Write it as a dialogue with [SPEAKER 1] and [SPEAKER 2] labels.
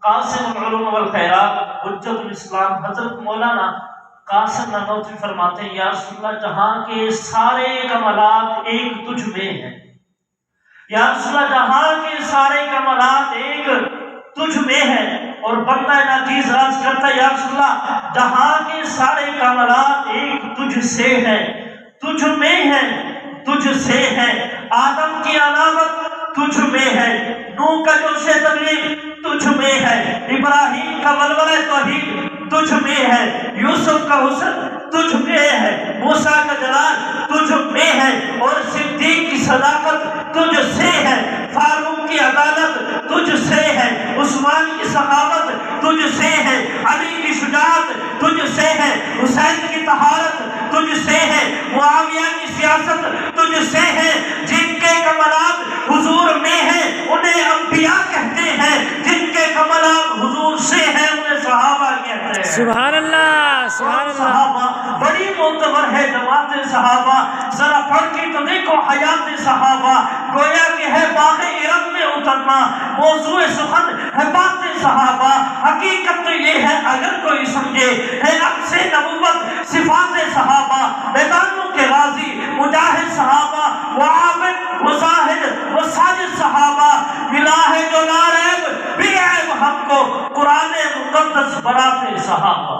[SPEAKER 1] قاسم العلوم والخیرات حجت الاسلام حضرت مولانا قاسم نانوتوی فرماتے ہیں یا رسول اللہ جہاں کے سارے کمالات ایک تجھ میں ہیں، یا رسول اللہ جہاں کے سارے کمالات ایک تجھ میں ہیں، اور بندہ ناچیز راز کرتا ہے یا رسول اللہ جہاں کے سارے کمالات ایک تجھ سے ہیں، تجھ میں ہیں، تجھ سے ہے، آدم کی علامت تجھ میں ہے، نوح کا جوش تبلیغ تجھ میں ہے، ابراہیم کا ولولہ توحید تجھ میں ہے، یوسف کا حسن تجھ میں ہے، موسیٰ کا جلال تجھ میں ہے، اور صدیق کی صداقت تجھ سے ہے، فاروق کی عدالت تجھ سے ہے، عثمان کی سخاوت تجھ سے ہے، علی کی شجاعت تجھ سے ہے، حسین کی طہارت تجھ سے ہے، معاویہ کی سیاست تجھ سے ہے، جن کے کمالات حضور میں ہیں انہیں انبیاء کہتے ہیں، جن کے کمالات حضور سے ہیں انہیں صحابہ کہتے ہیں۔
[SPEAKER 2] سبحان اللہ، سبحان اللہ۔
[SPEAKER 1] صحابہ بڑی معتبر ہے جماعت صحابہ، ذرا پڑھ کے تو دیکھو حیات صحابہ، گویا کہ ہے باغ ارم میں اترنا، موضوع سخن ہے بات صحابہ، حقیقت تو یہ ہے اگر کوئی سمجھے ہے عکس نبوت صفات صحابہ، میدانوں کے غازی مجاہد صحابہ، وعابد وزاہد وساجد صحابہ، ملا ہے جو ناریب بھی عیب ہم کو قرآن مقدس برات صحابہ۔